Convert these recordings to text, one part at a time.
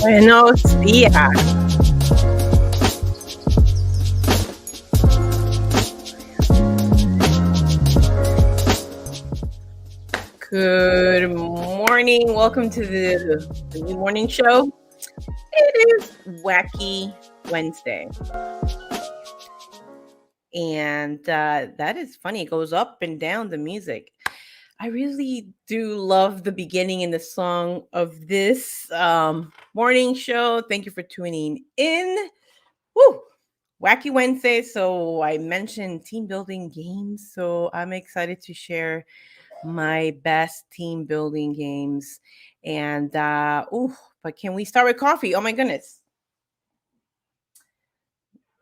Buenos días. Good morning. Welcome to the new morning show. It is Wacky Wednesday. And that is funny. It goes up and down the music. I really do love the beginning and the song of this morning show. Thank you for tuning in. Woo! Wacky Wednesday. So I mentioned team building games. So I'm excited to share my best team building games. And but can we start with coffee? Oh my goodness.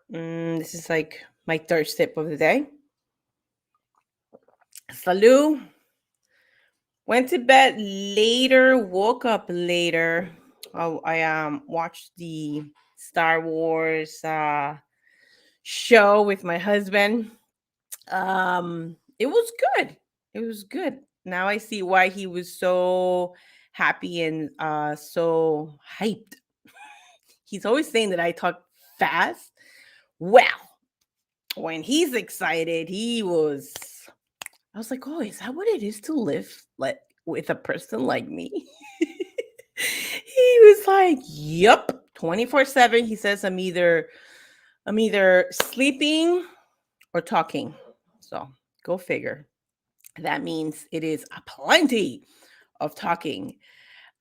This is like my third sip of the day. Salud. Went to bed later, woke up later. I watched the Star Wars show with my husband. It was good. It was good. Now I see why he was so happy and so hyped. He's always saying that I talk fast. Well, when he's excited, I was like, oh, is that what it is to live like with a person like me? He was like, yep, 24/7. He says I'm either sleeping or talking. So go figure. That means it is a plenty of talking,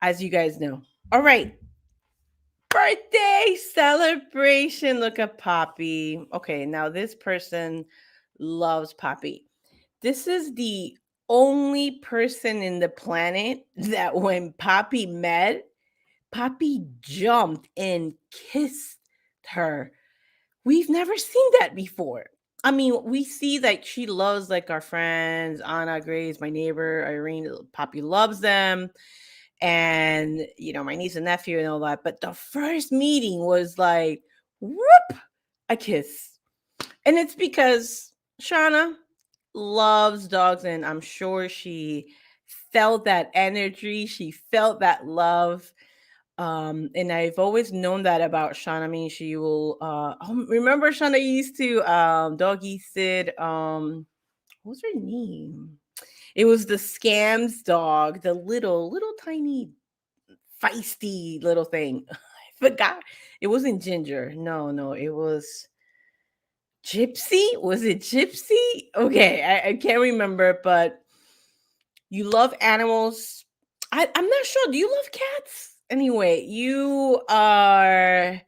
as you guys know. All right. Birthday celebration. Look at Poppy. Okay, now this person loves Poppy. This is the only person in the planet that when Poppy met, Poppy jumped and kissed her. We've never seen that before. I mean, we see that she loves like our friends, Anna, Grace, my neighbor, Irene, Poppy loves them. And, my niece and nephew and all that. But the first meeting was like, whoop, a kiss. And it's because Shauna loves dogs. And I'm sure she felt that energy. She felt that love. And I've always known that about Shauna. I mean, she will remember Shauna used to doggy sit. What was her name? It was the Scams dog, the little tiny feisty little thing. I forgot. It wasn't Ginger. No, it was Gypsy. Was it Gypsy? Okay, I can't remember, but you love animals. I'm not sure. Do you love cats? Anyway, you are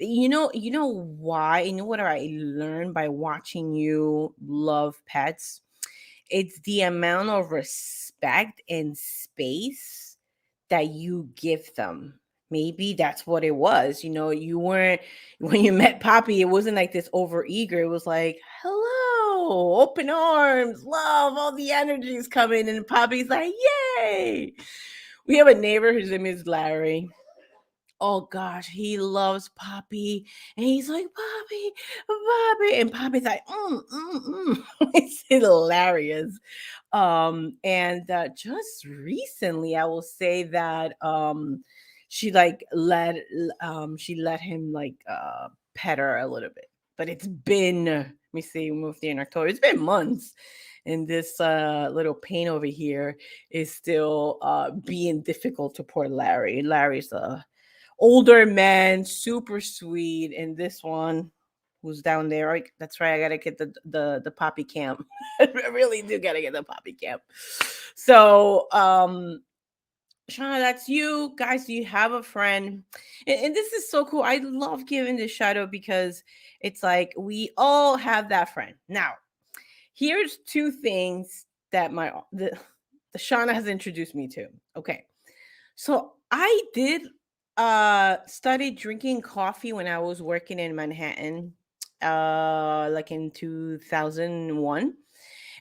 you know why? You know what I learned by watching you love pets? It's the amount of respect and space that you give them. Maybe that's what it was. You weren't when you met Poppy, it wasn't like this over eager. It was like, hello, open arms, love, all the energy is coming. And Poppy's like, yay. We have a neighbor whose name is Larry. Oh gosh, he loves Poppy, and he's like Poppy, Poppy, and Poppy's like, it's hilarious. And just recently, I will say that she like she let him like pet her a little bit, but it's been let me see, we moved here in October. It's been months, and this little pain over here is still being difficult to poor Larry. Larry's a older man, super sweet, and this one who's down there. That's right. I gotta get the poppy camp. I really do gotta get the poppy camp. So, Shauna, that's you guys. You have a friend, and this is so cool. I love giving this shout out because it's like we all have that friend. Now, here's two things that the Shauna has introduced me to. Okay, so I did started drinking coffee when I was working in Manhattan like in 2001.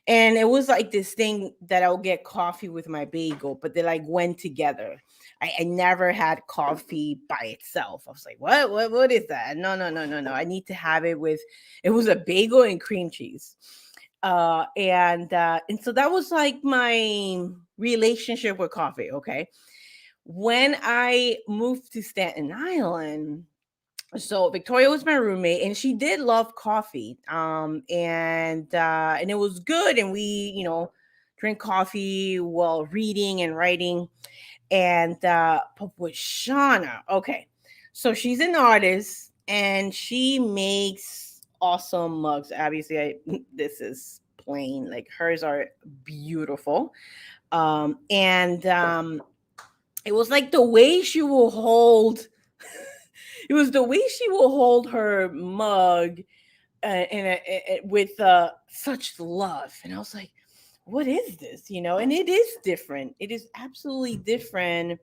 And it was like this thing that I'll get coffee with my bagel, but they like went together. I never had coffee by itself. I was like, what is that? No. I need to have it with it was a bagel and cream cheese. And so that was like my relationship with coffee. Okay. when I moved to Staten Island, so Victoria was my roommate, and she did love coffee. And it was good, and we, drink coffee while reading and writing. And but with Shauna, okay, so she's an artist, and she makes awesome mugs. Obviously, this is plain, like hers are beautiful. And it was like the way she will hold it was the way she will hold her mug, with such love. And I was like, what is this? And it is different. It is absolutely different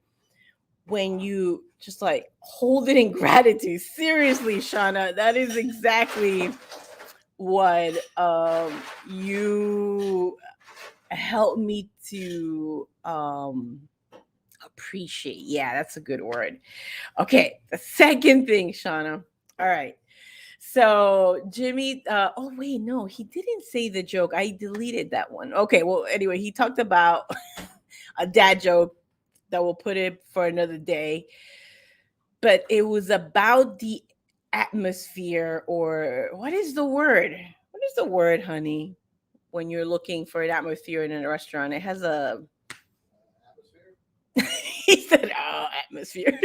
when you just like hold it in gratitude. Seriously, Shauna, that is exactly what you helped me to appreciate. Yeah, that's a good word. Okay, the second thing, Shauna. All right. So Jimmy, oh wait, no, he didn't say the joke. I deleted that one. Okay, well, anyway, he talked about a dad joke that we'll put it for another day. But it was about the atmosphere, or what is the word? What is the word, honey? When you're looking for an atmosphere in a restaurant, it has a. He said, "Oh, atmosphere."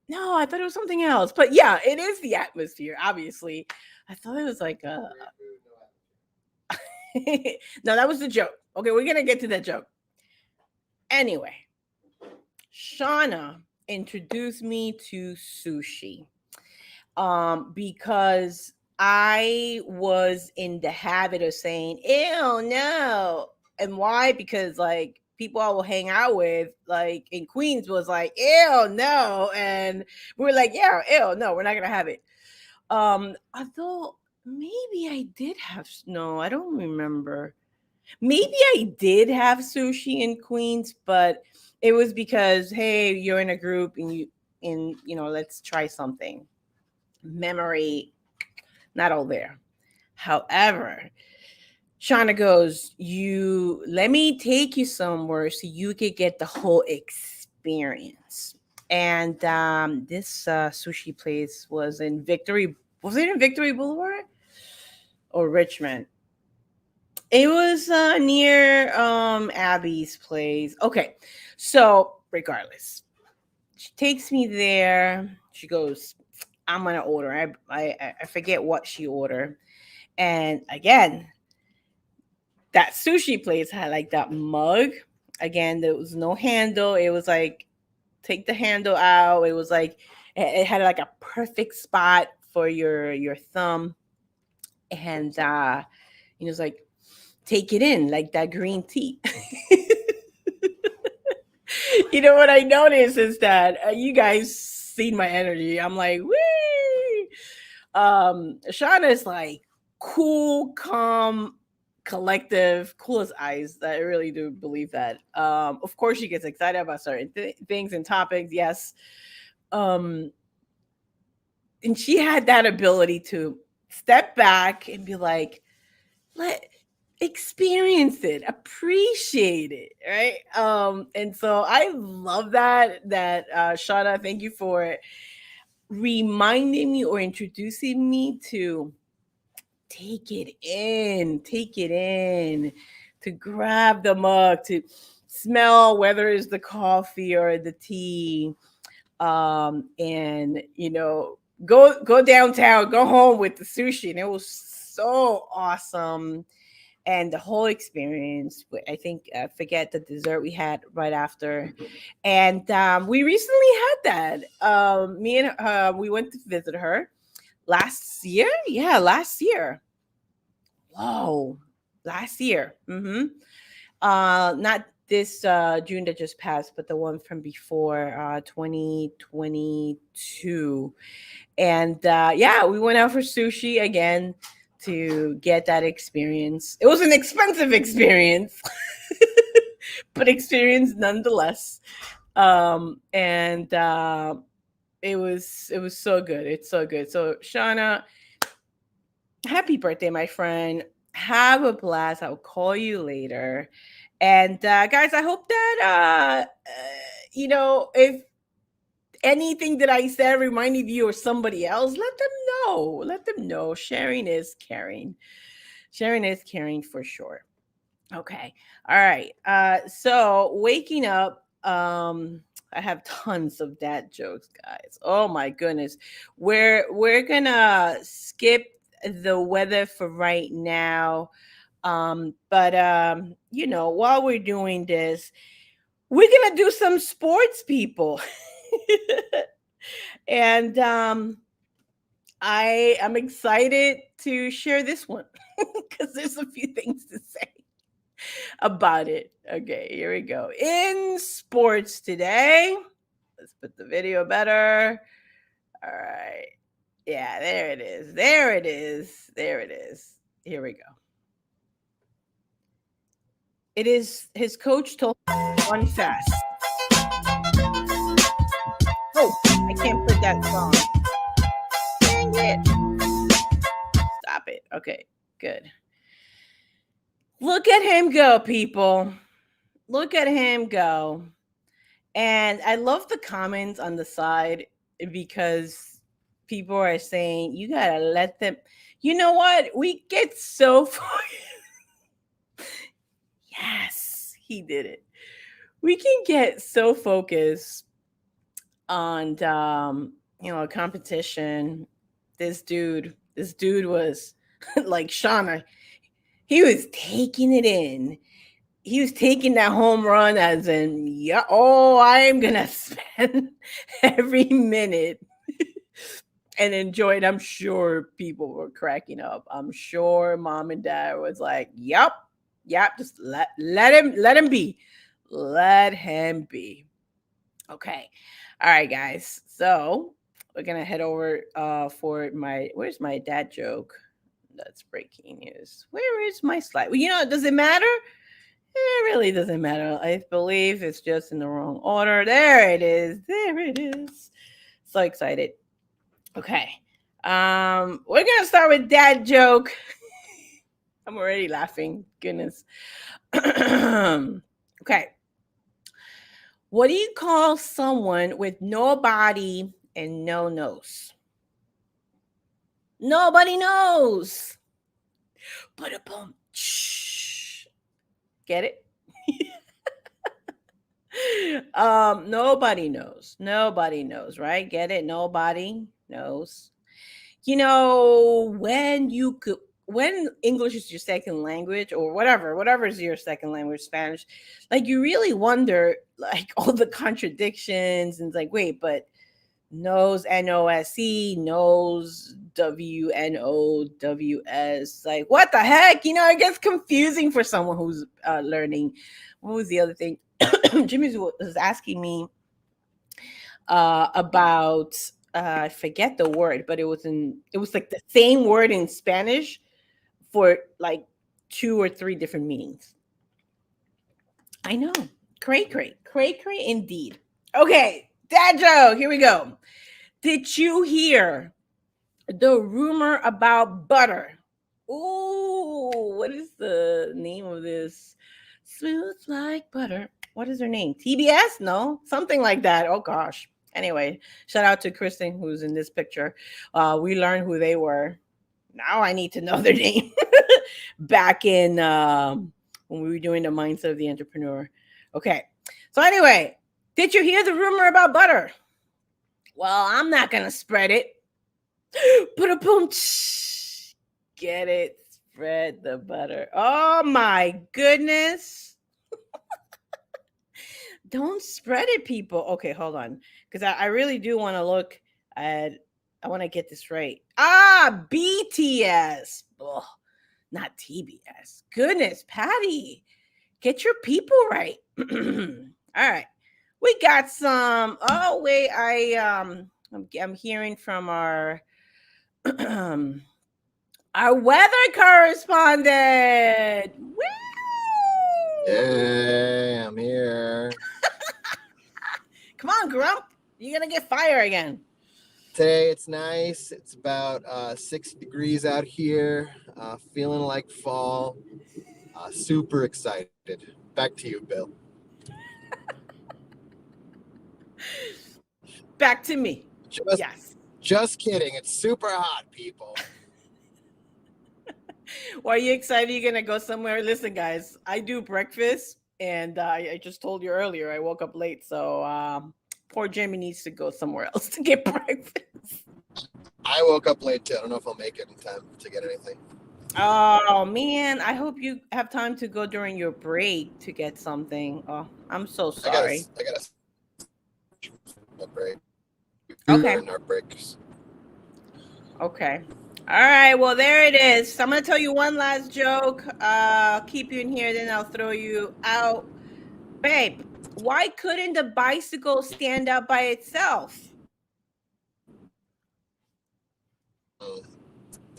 No, I thought it was something else. But yeah, it is the atmosphere, obviously. I thought it was like a. No, that was the joke. Okay, we're gonna get to that joke. Anyway, Shauna introduced me to sushi. Because I was in the habit of saying, ew, no. And why? Because like people I will hang out with, like in Queens, was like, ew, no. And we were like, yeah, ew, no, we're not gonna have it. Although maybe I did have, no, I don't remember. Maybe I did have sushi in Queens, but it was because, hey, you're in a group and let's try something. Memory, not all there. However, Shauna goes, you let me take you somewhere so you could get the whole experience. And this sushi place was in Victory. Was it in Victory Boulevard or Richmond? It was near Abby's place. Okay, so regardless, she takes me there. She goes, I'm gonna order. I forget what she ordered. And again, that sushi place had like that mug. Again, there was no handle. It was like take the handle out. It was like it had like a perfect spot for your thumb. And it was like take it in like that green tea. What I noticed is that you guys seen my energy. I'm like, wee. Shauna is like cool, calm, collective, cool as ice. I really do believe that. Of course, she gets excited about certain things and topics. Yes. Um, and she had that ability to step back and be like, let experience it, appreciate it, right? And so I love that Shauna, thank you for reminding me or introducing me to take it in, to grab the mug, to smell whether it's the coffee or the tea, and go downtown, go home with the sushi, and it was so awesome. And the whole experience, I think, I forget the dessert we had right after. And we recently had that. Me and we went to visit her last year. Yeah, last year. Whoa, last year. Not this June that just passed, but the one from before, 2022. And yeah, we went out for sushi again to get that experience. It was an expensive experience, but experience nonetheless. And it was so good. It's so good. So Shauna, happy birthday, my friend. Have a blast. I'll call you later. And guys, I hope that if anything that I said reminded you or somebody else, let them know. Let them know. Sharing is caring. Sharing is caring for sure. Okay. All right. So waking up, I have tons of dad jokes, guys. Oh my goodness. We're gonna skip the weather for right now. But while we're doing this, we're gonna do some sports, people. And I am excited to share this one because there's a few things to say about it. Okay, here we go. In sports today, let's put the video better. All right. Yeah, there it is. There it is. There it is. Here we go. It is his coach told him to run fast. Oh, I can't put that song. Dang it. Stop it. Okay, good. Look at him go, people. Look at him go. And I love the comments on the side because people are saying, you got to let them. You know what? We get so yes, he did it. We can get so focused on a competition. This dude was like Shauna. He was taking it in. He was taking that home run as in, yeah, oh, I'm gonna spend every minute and enjoy it. I'm sure people were cracking up. I'm sure mom and dad was like, yep, just let him be. Let him be. Okay. All right, guys. So we're gonna head over for where's my dad joke? That's breaking news. Where is my slide? Well, does it matter? It really doesn't matter. I believe it's just in the wrong order. There it is. There it is. So excited. Okay. We're gonna start with dad joke. I'm already laughing. Goodness. Okay. What do you call someone with no body and no nose? Nobody knows. Ba-da-bum. Get it? Nobody knows. Nobody knows, right? Get it? Nobody knows. When English is your second language or whatever is your second language, Spanish, like you really wonder like all the contradictions and it's like, wait, but knows NOSE, knows WNOWS. Like, what the heck? It gets confusing for someone who's learning. What was the other thing? Jimmy was asking me about I forget the word, but it was like the same word in Spanish for like 2 or 3 different meanings. I know. Cray indeed. Okay, dad joke. Here we go. Did you hear the rumor about butter? Ooh, what is the name of this? Smooth like butter. What is her name? TBS? No, something like that. Oh gosh. Anyway, shout out to Kristen who's in this picture. We learned who they were. Now I need to know their name. Back in when we were doing the mindset of the entrepreneur. Okay. So anyway, did you hear the rumor about butter? Well, I'm not gonna spread it. Put a boom. Get it? Spread the butter. Oh my goodness. Don't spread it, people. Okay, hold on. Because I really do want to look at, I want to get this right. BTS. Ugh, not TBS. Goodness, Patty. Get your people right. All right. We got some. Oh, wait. I'm hearing from our weather correspondent. Woo! Yeah, I'm here. Come on, Grump. You're going to get fire again. Today it's nice. It's about 6 degrees out here. Feeling like fall. Super excited. Back to you, Bill. Back to me. Just, Yes. just kidding. It's super hot, people. Well, are you excited you're gonna go somewhere? Listen, guys, I do breakfast, and I just told you earlier I woke up late, so poor Jimmy needs to go somewhere else to get breakfast. I woke up late too. I don't know if I'll make it in time to get anything. Oh man, I hope you have time to go during your break to get something. Oh, I'm so sorry. I got a break. Okay. During our breaks. Okay. All right. Well, there it is. So I'm gonna tell you one last joke. Keep you in here, then I'll throw you out. Babe, why couldn't the bicycle stand up by itself?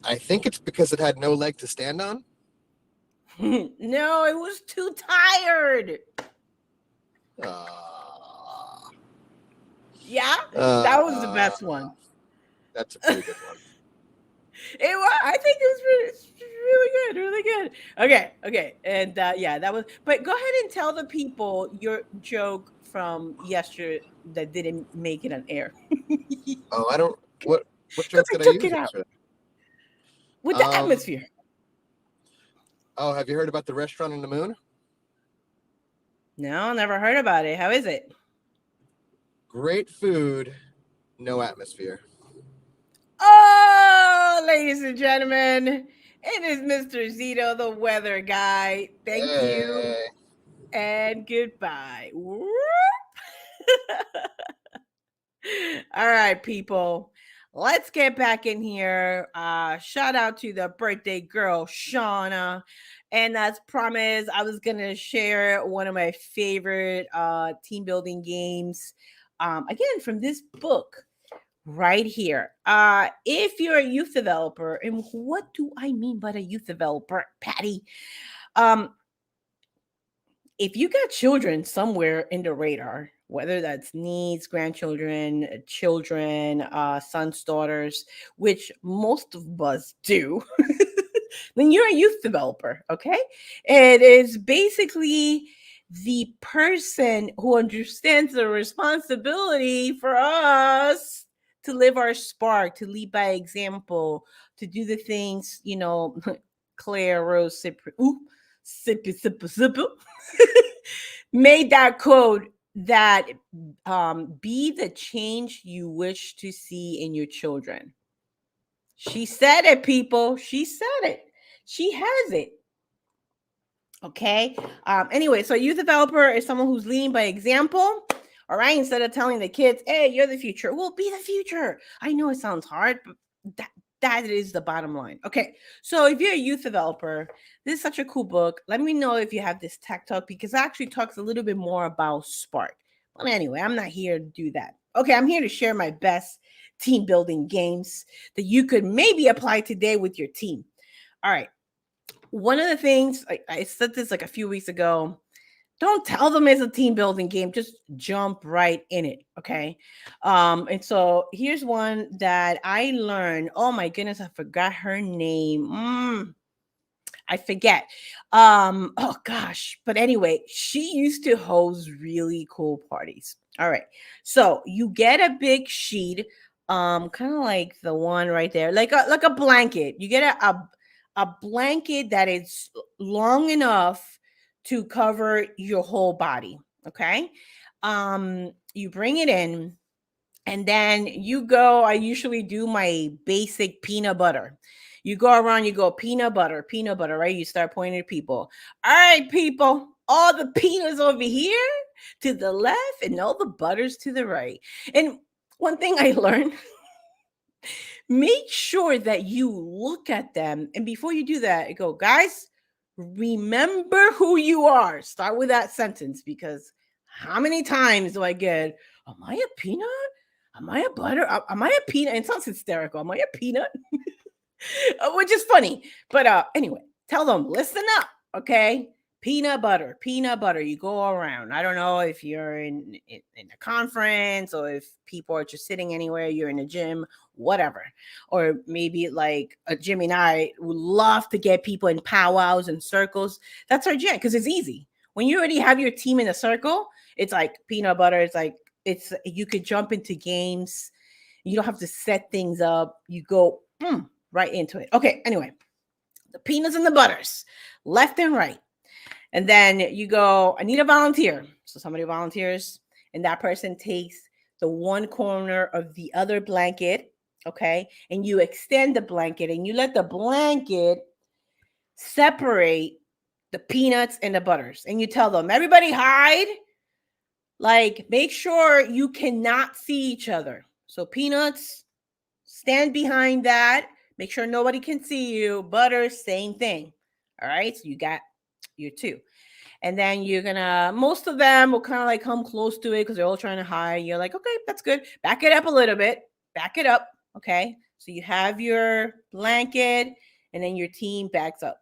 I think it's because it had no leg to stand on. No, it was too tired. Yeah, that was the best one. That's a pretty good one. It was. I think it was really good, really good. Okay, and yeah, that was. But go ahead and tell the people your joke from yesterday that didn't make it on air. Oh, I don't. What Because joke I did I took use it out yesterday? with the atmosphere. Oh, have you heard about the restaurant on the moon? No, never heard about it. How is it? Great food, no atmosphere. Oh, ladies and gentlemen, it is Mr. Zito, the weather guy. Thank you and goodbye. All right, people. Let's get back in here. Shout out to the birthday girl, Shauna. And as promised, I was going to share one of my favorite team building games. Again, from this book right here. If you're a youth developer, and what do I mean by a youth developer, Patty? If you got children somewhere in the radar, whether that's niece, grandchildren, children, sons, daughters, which most of us do, then you're a youth developer, okay? It is basically the person who understands the responsibility for us to live our spark, to lead by example, to do the things, Claire Rose Sippy, made that quote that be the change you wish to see in your children. She said it, people. She said it. She has it. Okay. Anyway, so a youth developer is someone who's leading by example. All right. Instead of telling the kids, hey, you're the future. We'll be the future. I know it sounds hard, but that is the bottom line. Okay. So if you're a youth developer, this is such a cool book. Let me know if you have this tech talk because it actually talks a little bit more about Spark. But anyway, I'm not here to do that. Okay. I'm here to share my best team building games that you could maybe apply today with your team. All right. One of the things I said this like a few weeks ago, don't tell them it's a team building game, just jump right in it. Okay. And so here's one that I learned. Oh my goodness, I forgot her name. I forget. Oh gosh. But anyway, she used to host really cool parties. All right. So you get a big sheet, kind of like the one right there, like a blanket. You get a blanket that is long enough to cover your whole body. Okay. You bring it in and then you go. I usually do my basic peanut butter. You go around, you go peanut butter, right? You start pointing at people. All right, people, all the peanuts over here to the left and all the butters to the right. And one thing I learned, make sure that you look at them. And before you do that, go, guys, remember who you are. Start with that sentence because how many times do I get, am I a peanut? Am I a butter? Am I a peanut? It sounds hysterical. Am I a peanut? Which is funny. But anyway, tell them, listen up. Okay. peanut butter, peanut butter. You go around. I don't know if you're in a conference or if people are just sitting anywhere, you're in a gym, whatever. Or maybe like a Jimmy and I would love to get people in powwows and circles. That's our jam because it's easy. When you already have your team in a circle, it's like peanut butter. It's like it's you could jump into games. You don't have to set things up. You go right into it. Okay, anyway, the peanuts and the butters, left and right. And then you go, I need a volunteer. So somebody volunteers, and that person takes the one corner of the other blanket, okay? And you extend the blanket and you let the blanket separate the peanuts and the butters. And you tell them, everybody hide. Like, make sure you cannot see each other. So peanuts, stand behind that. Make sure nobody can see you. Butters, same thing. All right, so you got your two. And then you're gonna, most of them will kind of like come close to it because they're all trying to hide. You're like, okay, that's good. Back it up a little bit. Back it up. Okay. So you have your blanket and then your team backs up.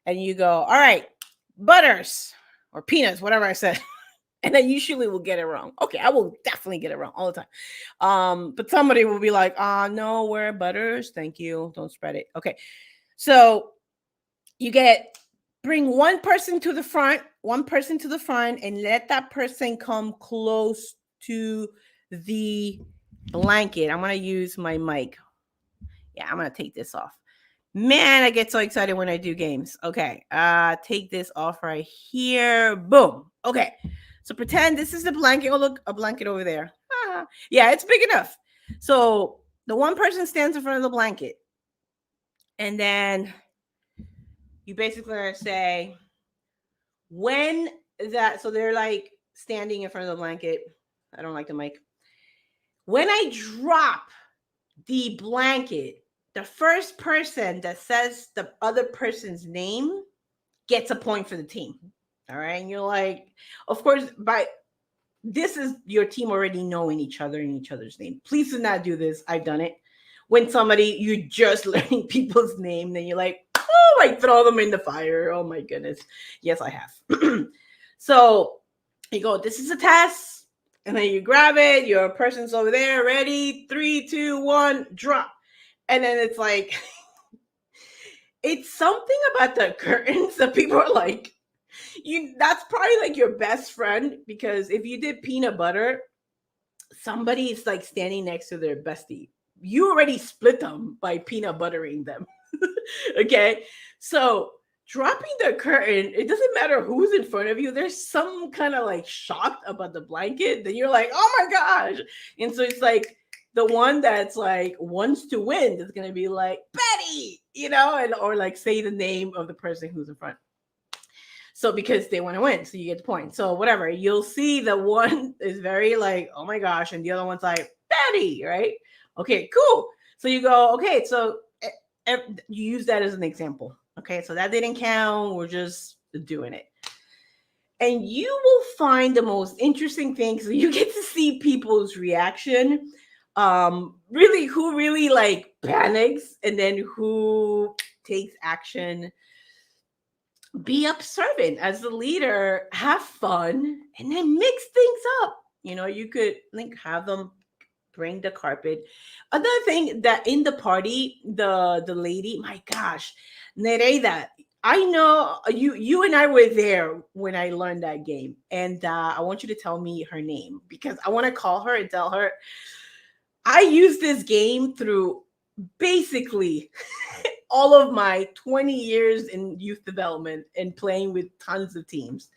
And you go, all right, butters or peanuts, whatever I said. And I usually will get it wrong. Okay, I will definitely get it wrong all the time. But somebody will be like, no, we're butters. Thank you. Don't spread it. Okay. So you bring one person to the front, and let that person come close to the blanket. I'm going to use my mic. Yeah, I'm going to take this off. Man, I get so excited when I do games. Okay, take this off right here. Boom. Okay, so pretend this is the blanket. Oh, look, a blanket over there. Yeah, it's big enough. So the one person stands in front of the blanket. And then you basically say, when that, so they're like standing in front of the blanket. I don't like the mic. When I drop the blanket, the first person that says the other person's name gets a point for the team. All right. And you're like, of course, this is your team already knowing each other and each other's name. Please do not do this. I've done it. When you're just learning people's name, then you're like, oh, I throw them in the fire. Oh my goodness. Yes, I have. So you go, this is a test. And then you grab it. Your person's over there. Ready? 3, 2, 1, drop. And then it's like, it's something about the curtains that people are like, that's probably like your best friend, because if you did peanut butter, somebody is like standing next to their bestie. You already split them by peanut buttering them. Okay. So dropping the curtain, it doesn't matter who's in front of you. There's some kind of like shocked about the blanket. Then you're like, oh my gosh. And so it's like, the one that's like wants to win is going to be like Betty, and or like say the name of the person who's in front. So because they want to win, so you get the point. So whatever, you'll see the one is very like, oh my gosh, and the other one's like Betty, right? Okay, cool. So you go, okay, so you use that as an example. Okay, so that didn't count. We're just doing it. And you will find the most interesting things. So you get to see people's reaction. Really, who really like panics, and then who takes action. Be observant as the leader, have fun, and then mix things up. You could have them bring the carpet. Another thing that in the party, the lady, my gosh, Nereida, I know you and I were there when I learned that game, and I want you to tell me her name, because I want to call her and tell her I used this game through basically all of my 20 years in youth development and playing with tons of teams.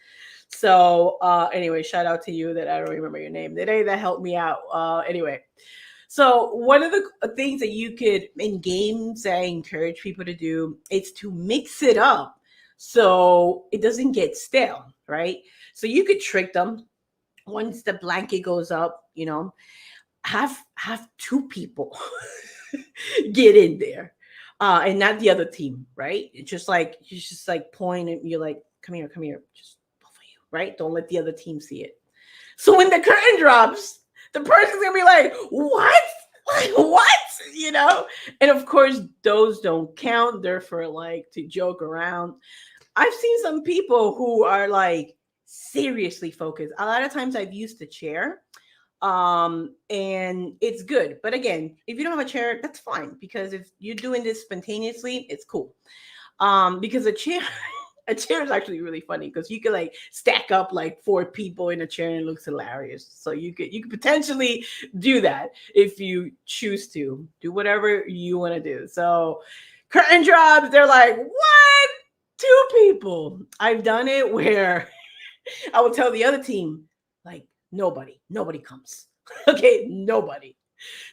So anyway, shout out to you that I don't remember your name. That helped me out. Anyway, so one of the things that you could, in games, I encourage people to do, is to mix it up so it doesn't get stale, right? So you could trick them. Once the blanket goes up, have two people get in there, and not the other team, right? It's just like you just like point and you're like, come here, just both of you, right? Don't let the other team see it. So when the curtain drops, the person's gonna be like, what? Like, what? you know? And of course, those don't count. They're for like to joke around. I've seen some people who are like seriously focused. A lot of times I've used the chair, and it's good. But again, if you don't have a chair, that's fine, because if you're doing this spontaneously, it's cool. Because a chair a chair is actually really funny, because you could like stack up like four people in a chair and it looks hilarious. So you could potentially do that if you choose to do whatever you want to do. So curtain drops, they're like, what? Two people. I've done it where I will tell the other team, like, nobody comes. Okay, nobody.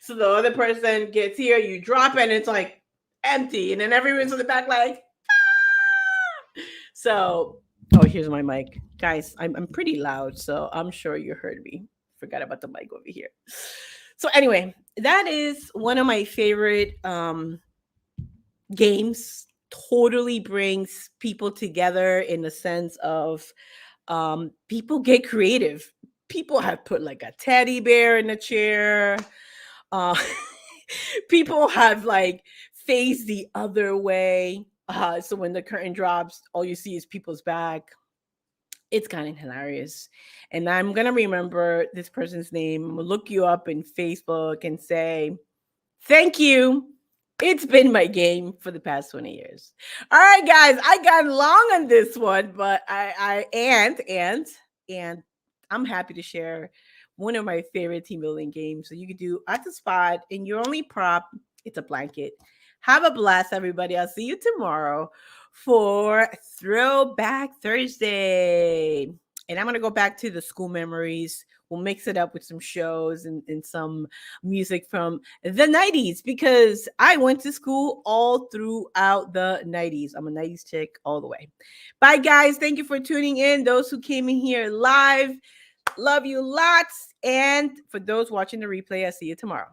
So the other person gets here, you drop it, and it's like empty. And then everyone's in the back, like, so, oh, here's my mic. Guys, I'm pretty loud, so I'm sure you heard me. Forgot about the mic over here. So anyway, that is one of my favorite games. Totally brings people together in the sense of people get creative. People have put like a teddy bear in a chair. Uh, people have like faced the other way. So when the curtain drops, all you see is people's back. It's kind of hilarious. And I'm going to remember this person's name. I'm going to look you up in Facebook and say, thank you. It's been my game for the past 20 years. All right, guys, I got long on this one, but and I'm happy to share one of my favorite team building games. So you could do at the spot, and your only prop, it's a blanket. Have a blast, everybody. I'll see you tomorrow for Throwback Thursday. And I'm going to go back to the school memories. We'll mix it up with some shows and some music from the 90s, because I went to school all throughout the 90s. I'm a 90s chick all the way. Bye, guys. Thank you for tuning in. Those who came in here live, love you lots. And for those watching the replay, I'll see you tomorrow.